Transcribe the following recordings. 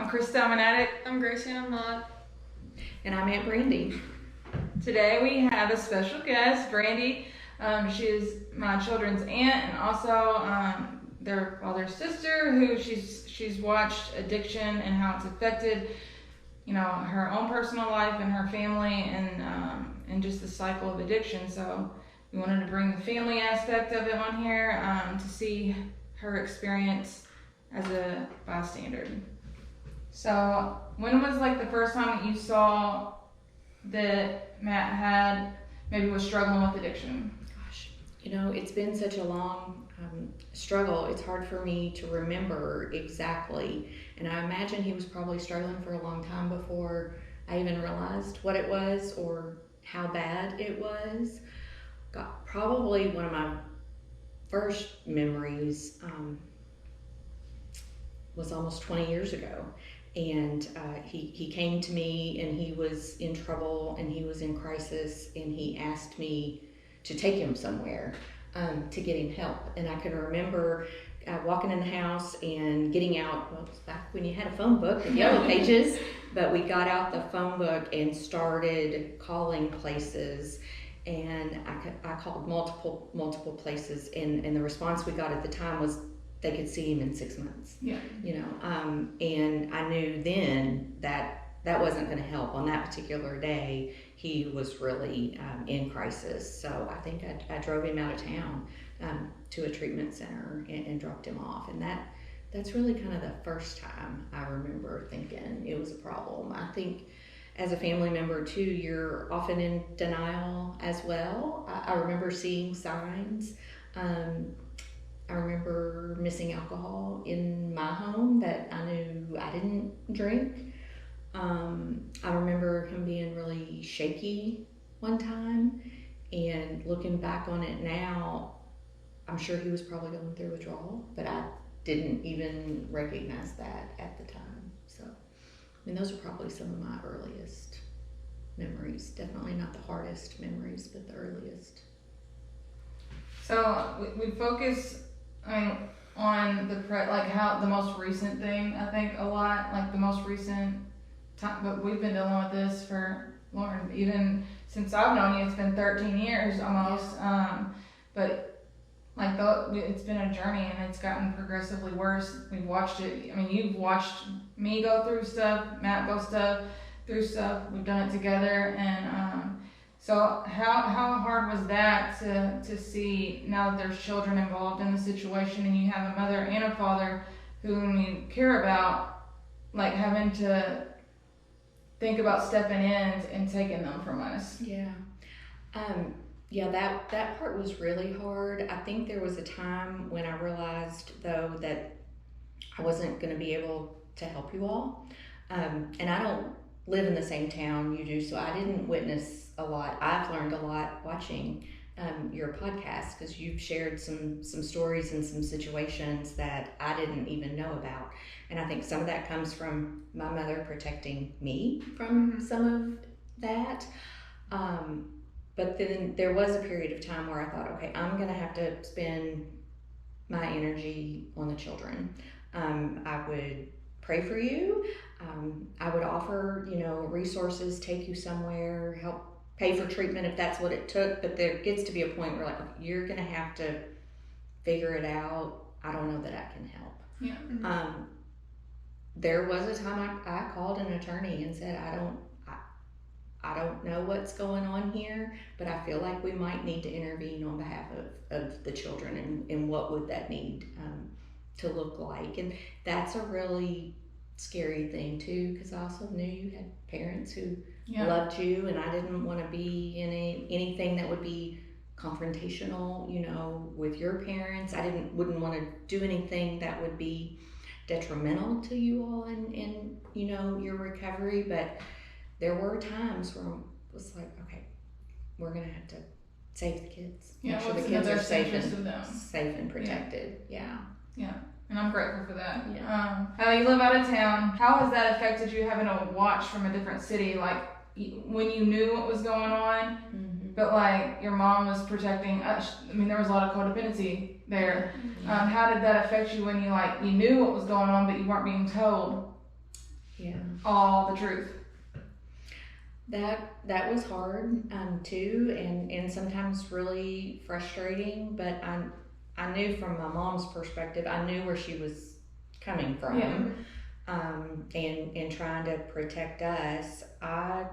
I'm Krista, I'm an addict. I'm Gracie, and I'm not. And I'm Aunt Brandy. Today we have a special guest, Brandy. She is my children's aunt and also their father's sister, who she's watched addiction and how it's affected, her own personal life and her family and just the cycle of addiction. So we wanted to bring the family aspect of it on here to see her experience as a bystander. So when was like the first time that you saw that Matt was struggling with addiction? Gosh, it's been such a long struggle. It's hard for me to remember exactly. And I imagine he was probably struggling for a long time before I even realized what it was or how bad it was. Probably one of my first memories was almost 20 years ago. And he came to me and he was in trouble and he was in crisis and he asked me to take him somewhere to get him help. And I can remember walking in the house and getting out, well, it was back when you had a phone book and yellow pages, but we got out the phone book and started calling places. And I called multiple places and the response we got at the time was they could see him in 6 months. Yeah. And I knew then that wasn't going to help. On that particular day, he was really in crisis. So I think I drove him out of town to a treatment center and dropped him off. And that's really kind of the first time I remember thinking it was a problem. I think as a family member too, you're often in denial as well. I remember seeing signs. I remember missing alcohol in my home that I knew I didn't drink. I remember him being really shaky one time, and looking back on it now, I'm sure he was probably going through withdrawal, but I didn't even recognize that at the time. So, those are probably some of my earliest memories. Definitely not the hardest memories, but the earliest. So we focus on how the most recent thing, I think a lot, like the most recent time, but we've been dealing with this for, Lauren, even since I've known you, it's been 13 years almost. Yeah. But it's been a journey and it's gotten progressively worse. We've watched it. You've watched me go through stuff, Matt go through stuff. We've done it together, and so how hard was that to see, now that there's children involved in the situation and you have a mother and a father whom you care about, like having to think about stepping in and taking them from us? Yeah. That part was really hard. I think there was a time when I realized though that I wasn't going to be able to help you all. And I don't live in the same town you do, so I didn't witness a lot. I've learned a lot watching your podcast, because you've shared some stories and some situations that I didn't even know about. And I think some of that comes from my mother protecting me from some of that. But then there was a period of time where I thought, okay, I'm going to have to spend my energy on the children. I would pray for you. I would offer, resources, take you somewhere, help pay for treatment if that's what it took. But there gets to be a point where you're going to have to figure it out. I don't know that I can help. Yeah. There was a time I called an attorney and said, I don't know what's going on here, but I feel like we might need to intervene on behalf of the children, and what would that need to look like. And that's a really scary thing too, because I also knew you had parents who loved you, and I didn't want to be in anything that would be confrontational, with your parents. I wouldn't want to do anything that would be detrimental to you all in your recovery. But there were times where it was like, okay, we're gonna have to save the kids. Yeah, make sure the kids are safe and protected. Yeah. And I'm grateful for that. Yeah. You live out of town. How has that affected you, having to watch from a different city? Like when you knew what was going on, but your mom was protecting us. There was a lot of codependency there. How did that affect you when you knew what was going on, but you weren't being told? all the truth. That was hard too, and sometimes really frustrating. But I knew from my mom's perspective, I knew where she was coming from, and trying to protect us. I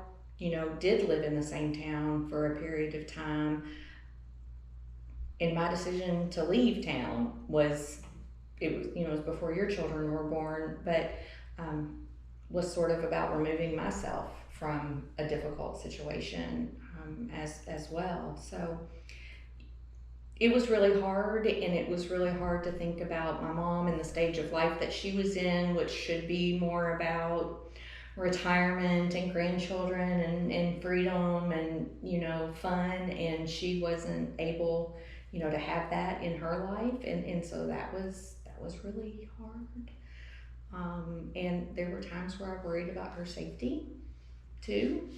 did live in the same town for a period of time, and my decision to leave town was it was before your children were born, but was sort of about removing myself from a difficult situation as well. So it was really hard, and it was really hard to think about my mom and the stage of life that she was in, which should be more about retirement and grandchildren and freedom and fun, and she wasn't able to have that in her life, and so that was really hard. And there were times where I worried about her safety too.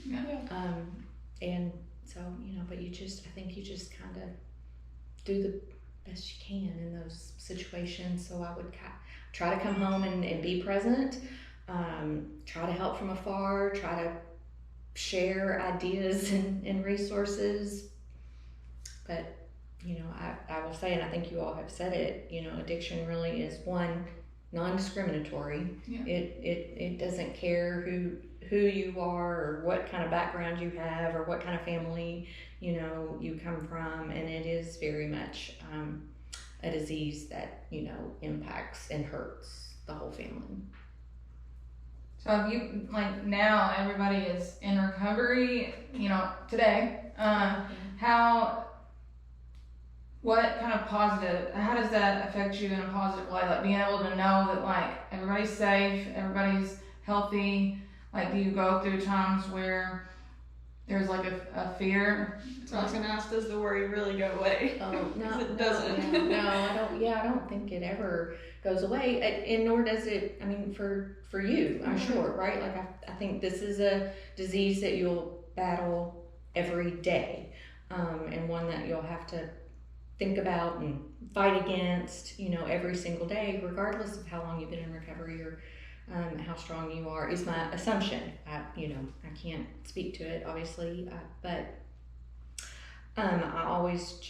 And so but I think you just kind of do the best you can in those situations. So I would try to come home and be present, try to help from afar, try to share ideas and resources. But I will say, and I think you all have said it, addiction really is one, non-discriminatory. It doesn't care who you are or what kind of background you have or what kind of family you come from, and it is very much a disease that impacts and hurts the whole family. So if you now everybody is in recovery, today, what kind of how does that affect you in a positive way? Like being able to know that everybody's safe, everybody's healthy. Do you go through times where there's a fear? So I was gonna ask, does the worry really go away? Oh no, it doesn't. No, I don't. Yeah, I don't think it ever goes away, and nor does it. I mean, for you, I'm sure, right? I think this is a disease that you'll battle every day, and one that you'll have to think about and fight against, every single day, regardless of how long you've been in recovery or how strong you are, is my assumption. I can't speak to it, obviously, but I always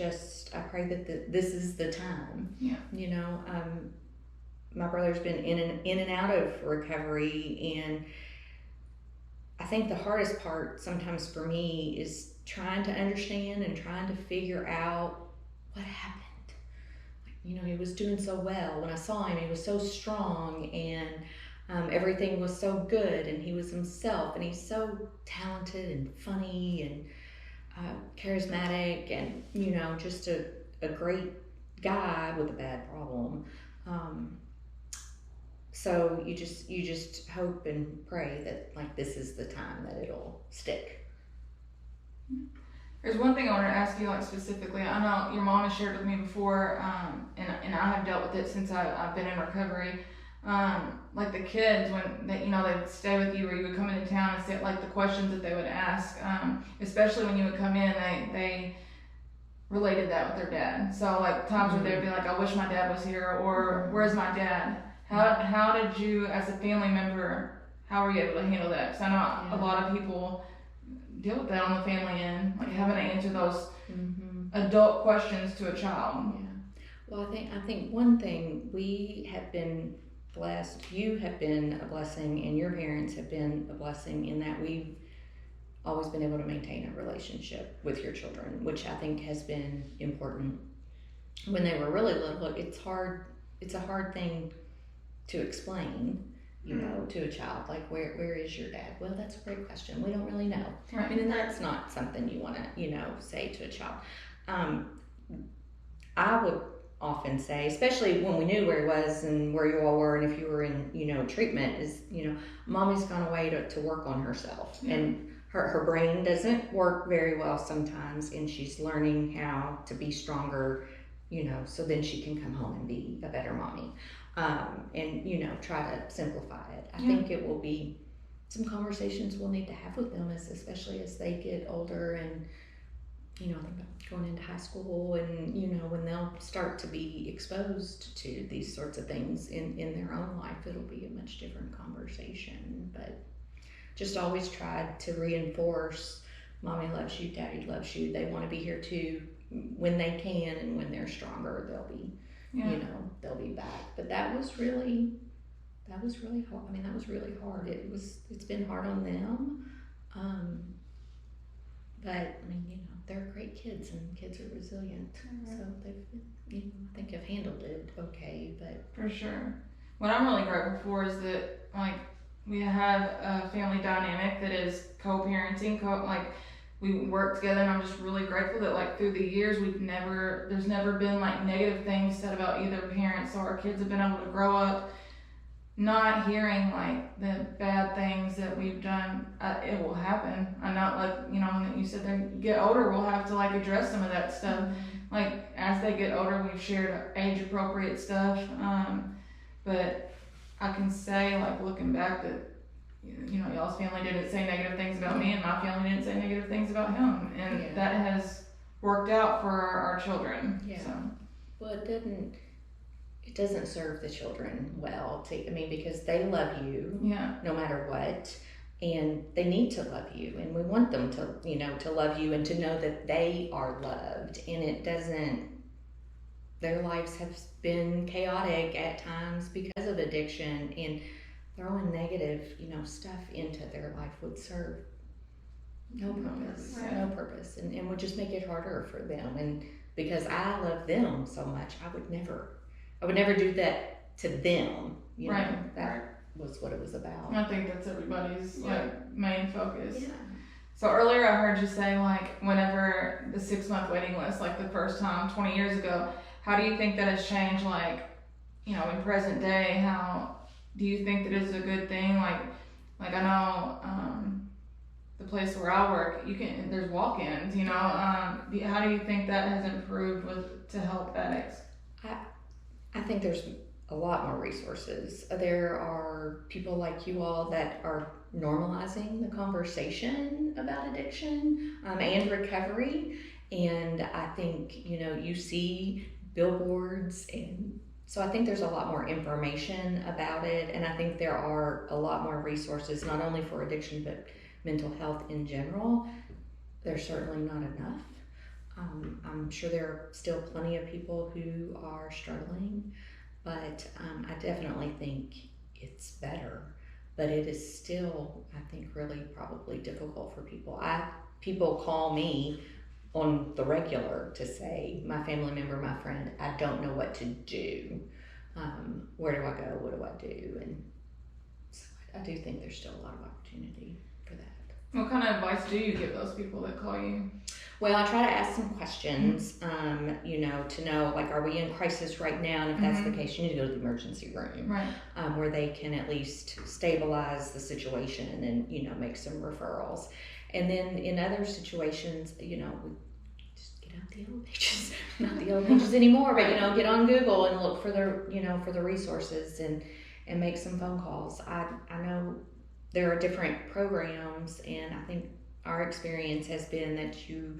I pray that this is the time. My brother's been in and out of recovery, and I think the hardest part sometimes for me is trying to understand and trying to figure out what happened. He was doing so well. When I saw him, he was so strong, and everything was so good, and he was himself, and he's so talented and funny and charismatic, and just a great guy with a bad problem. So you just hope and pray that this is the time that it'll stick. There's one thing I wanted to ask you specifically. I know your mom has shared with me before, and I have dealt with it since I've been in recovery. The kids, when they would stay with you, or you would come into town and say the questions that they would ask, especially when you would come in, they related that with their dad. So times where they would be I wish my dad was here, or where's my dad? How did you, as a family member, how were you able to handle that? Because I know a lot of people deal with that on the family end, having to answer those adult questions to a child. Yeah. Well, I think one thing, we have been blessed. You have been a blessing, and your parents have been a blessing in that we've always been able to maintain a relationship with your children, which I think has been important. When they were really little, it's a hard thing to explain, to a child, where is your dad? Well, that's a great question. We don't really know. Right. And that's not something you want to, say to a child. I would often say, especially when we knew where he was and where you all were, and if you were in, treatment, is, mommy's gone away to work on herself. Yeah. And her brain doesn't work very well sometimes, and she's learning how to be stronger, so then she can come home and be a better mommy. And try to simplify it. I think it will be some conversations we'll need to have with them, especially as they get older and think about going into high school, and when they'll start to be exposed to these sorts of things in their own life, it'll be a much different conversation. But just always tried to reinforce, mommy loves you, daddy loves you. They want to be here too when they can, and when they're stronger, they'll be, they'll be back. But that was really hard. I mean, that was really hard. It's been hard on them. But I mean, they're great kids, and kids are resilient. So they've, I think have handled it okay. But for sure, what I'm really grateful for is that like we have a family dynamic that is co-parenting, we work together, and I'm just really grateful that like through the years there's never been like negative things said about either parent, so our kids have been able to grow up not hearing like the bad things that we've done. It will happen. I know, like, when you said they get older, we'll have to like address some of that stuff. Like as they get older, we've shared age appropriate stuff. But I can say, like, looking back, that y'all's family didn't say negative things about me, and my family didn't say negative things about him, and that has worked out for our children. Yeah. So. Well, it doesn't serve the children well because they love you no matter what, and they need to love you, and we want them to love you and to know that they are loved. And their lives have been chaotic at times because of addiction, and throwing negative stuff into their life would serve no purpose, and would just make it harder for them. And because I love them so much, I would never do that to them. That was what it was about. I think that's everybody's main focus. Yeah. So earlier I heard you say, like, whenever the 6-month waiting list, like the first time 20 years ago, how do you think that has changed, like, in present day? How do you think that is a good thing? Like I know the place where I work, there's walk-ins. How do you think that has improved to help addicts? I think there's a lot more resources. There are people like you all that are normalizing the conversation about addiction and recovery. And I think, you see billboards, and so I think there's a lot more information about it. And I think there are a lot more resources, not only for addiction, but mental health in general. There's certainly not enough. I'm sure there are still plenty of people who are struggling, but I definitely think it's better. But it is still, I think, really probably difficult for people. People call me on the regular to say, my family member, my friend, I don't know what to do. Where do I go? What do I do? And so I do think there's still a lot of opportunity for that. What kind of advice do you give those people that call you? Well, I try to ask some questions, to know, like, are we in crisis right now? And if that's the case, you need to go to the emergency room, right? Where they can at least stabilize the situation, and then, make some referrals. And then in other situations, we just get out the yellow pages, not the yellow pages anymore, but, get on Google and look for the resources and make some phone calls. I know there are different programs, and I think our experience has been that you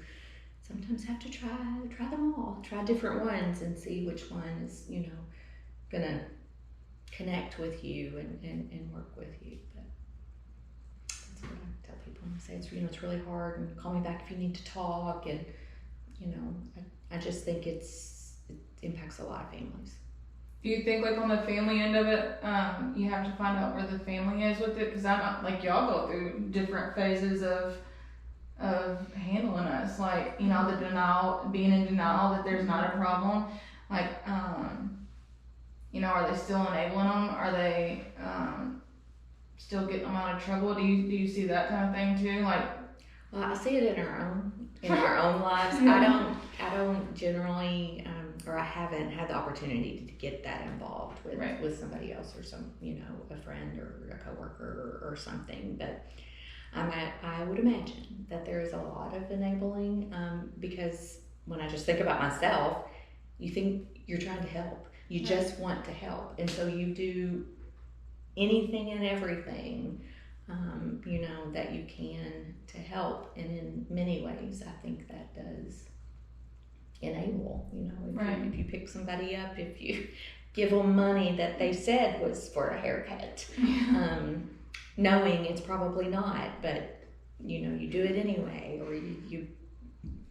sometimes have to try them all, try different ones, and see which one is, gonna connect with you and work with you. But that's what I tell people. I say it's really hard, and call me back if you need to talk. And I just think it impacts a lot of families. Do you think, like, on the family end of it, you have to find out where the family is with it? Because I'm like, y'all go through different phases of handling us, like, the denial, being in denial that there's not a problem, like, are they still enabling them? Are they still getting them out of trouble? Do you see that kind of thing too? Like, well, I see it in our own lives. I don't generally, or I haven't had the opportunity to get that involved with somebody else, or some, a friend or a coworker or something. But I would imagine that there is a lot of enabling, because when I just think about myself, you think you're trying to help. You just want to help. And so you do anything and everything, that you can to help. And in many ways, I think that does enable, if you pick somebody up, if you give them money that they said was for a haircut, knowing it's probably not, but you do it anyway, or you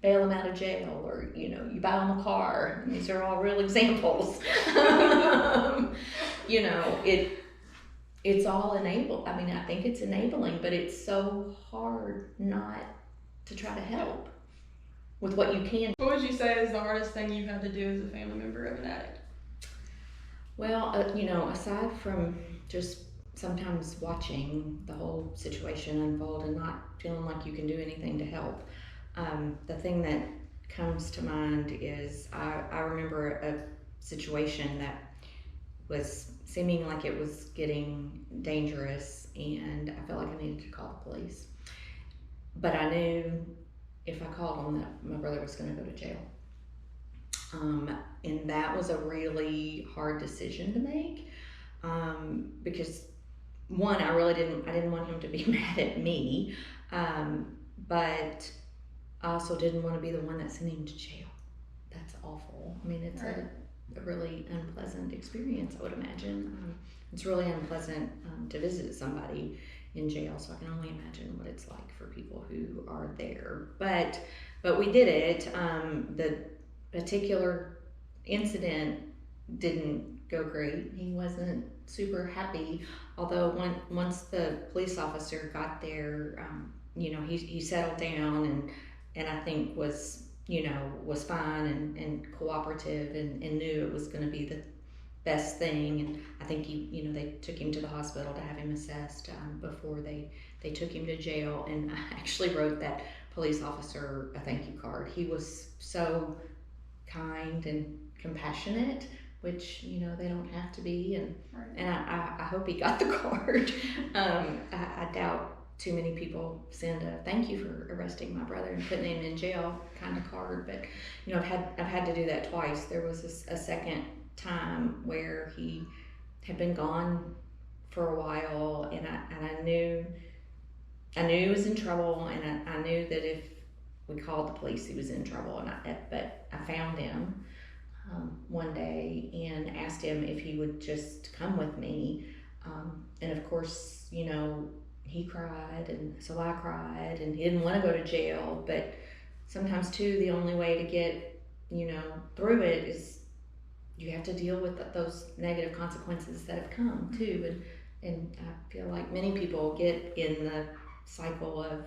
bail them out of jail, or you buy them a car. And these are all real examples. It's all enabled. I mean, I think it's enabling, but it's so hard not to try to help with what you can. What would you say is the hardest thing you've had to do as a family member of an addict? Well, aside from just sometimes watching the whole situation unfold and not feeling like you can do anything to help, the thing that comes to mind is I remember a situation that was seeming like it was getting dangerous, and I felt like I needed to call the police. But I knew if I called them that my brother was going to go to jail. And that was a really hard decision to make, because one, I didn't want him to be mad at me, but I also didn't want to be the one that sent him to jail. That's awful. I mean, it's Right. a really unpleasant experience, I would imagine. It's really unpleasant to visit somebody in jail, so I can only imagine what it's like for people who are there. But we did it. The particular incident didn't go great. He wasn't super happy, although once the police officer got there, he settled down and I think was fine and cooperative and knew it was going to be the best thing. And I think they took him to the hospital to have him assessed before they took him to jail. And I actually wrote that police officer a thank you card. He was so kind and compassionate, which they don't have to be, and Right. and I hope he got the card. I doubt too many people send a thank you for arresting my brother and putting him in jail kind of card, but I've had to do that twice. There was a second time where he had been gone for a while, and I knew he was in trouble, and I knew that if we called the police, he was in trouble. But I found him one day and asked him if he would just come with me, and of course, he cried, and so I cried, and he didn't want to go to jail. But sometimes too, the only way to get through it is you have to deal with those negative consequences that have come too, and I feel like many people get in the cycle of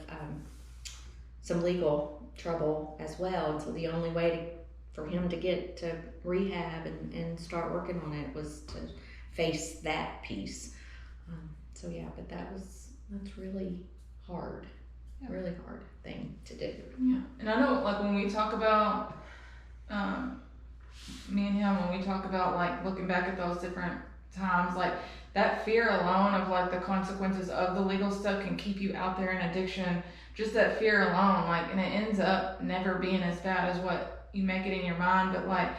some legal trouble as well, and so the only way for him to get to rehab and start working on it was to face that piece. But that's really hard. Yeah. Really hard thing to do. Yeah, and I know, like, when we talk about, me and him, when we talk about, like, looking back at those different times, like, that fear alone of, like, the consequences of the legal stuff can keep you out there in addiction. Just that fear alone, like, and it ends up never being as bad as what you make it in your mind. But, like,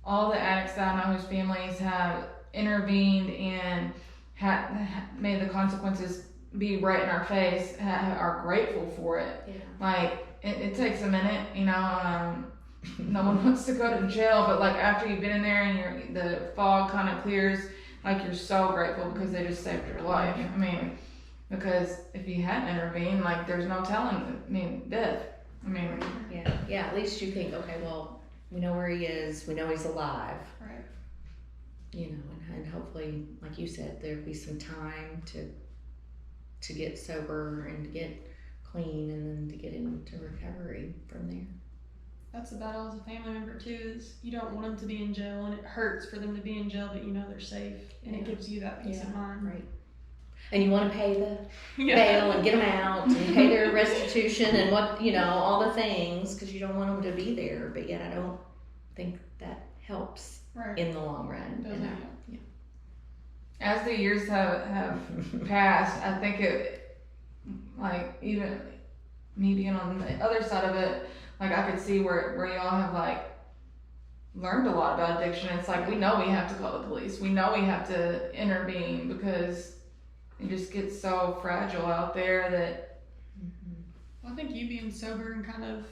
all the addicts that I know whose families have intervened and made the consequences be right in our face, are grateful for it. Yeah. Like, it takes a minute, no one wants to go to jail, but, like, after you've been in there and the fog kind of clears, like, you're so grateful because they just saved your life. I mean, because if he hadn't intervened, like, there's no telling, death. Yeah, at least you think, okay, well, we know where he is, we know he's alive. Right. And hopefully, like you said, there'll be some time to get sober and to get clean, and then to get into recovery from there. That's the battle as a family member too, is you don't want them to be in jail, and it hurts for them to be in jail, but they're safe, and it gives you that peace of mind. Right. And you want to pay the Yeah. bail and get them out and pay their restitution and all the things, because you don't want them to be there, but yet I don't think that helps Right. in the long run. Doesn't help. As the years have passed, I think it, like, even me being on the other side of it, like, I could see where y'all have, like, learned a lot about addiction. It's like, we know we have to call the police. We know we have to intervene because it just gets so fragile out there that. Well, I think you being sober and kind of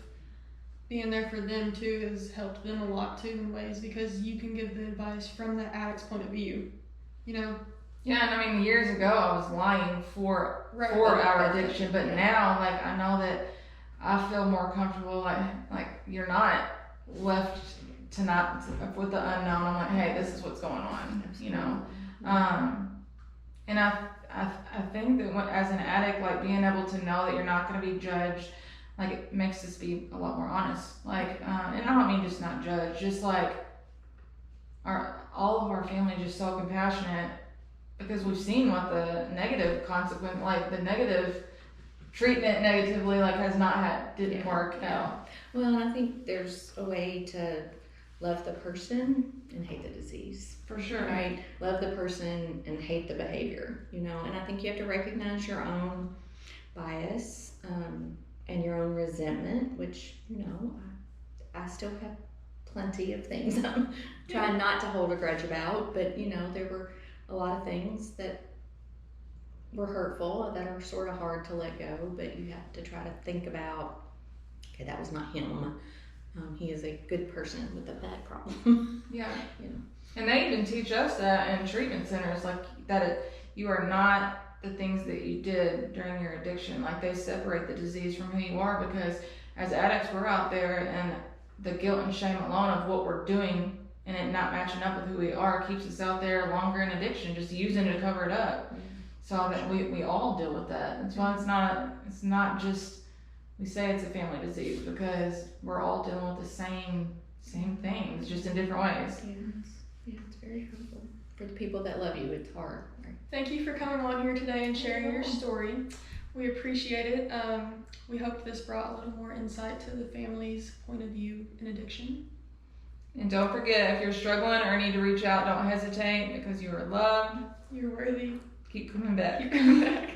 being there for them too has helped them a lot too in ways, because you can give the advice from the addict's point of view. Yeah, and I mean, years ago I was lying for Right. our addiction, but Yeah. now, like, I know that I feel more comfortable. Like you're not left to not with the unknown. I'm like, hey, this is what's going on, you know. And I think that as an addict, like being able to know that you're not going to be judged, like it makes us be a lot more honest. Like, and I don't mean just not judge, just like all of our family is just so compassionate because we've seen what the negative consequence, like the negative treatment negatively, like didn't work out. Well, and I think there's a way to love the person and hate the disease. For sure. Right? Love the person and hate the behavior, you know. And I think you have to recognize your own bias and your own resentment, which, you know, I still have plenty of things I'm trying not to hold a grudge about. But, you know, there were a lot of things that were hurtful that are sort of hard to let go. But you have to try to think about, okay, that was not him. He is a good person with a bad problem. Yeah. You know. And they even teach us that in treatment centers, like that you are not the things that you did during your addiction. Like they separate the disease from who you are, because as addicts we're out there and the guilt and shame alone of what we're doing and it not matching up with who we are keeps us out there longer in addiction, just using it to cover it up. So that we all deal with that. That's why it's not just we say it's a family disease, because we're all dealing with the same things, just in different ways. Yeah, it's very helpful. For the people that love you, it's hard. Right? Thank you for coming on here today and sharing your story. We appreciate it. We hope this brought a little more insight to the family's point of view in addiction. And don't forget, if you're struggling or need to reach out, don't hesitate, because you are loved. You're worthy. Keep coming back. Keep coming back.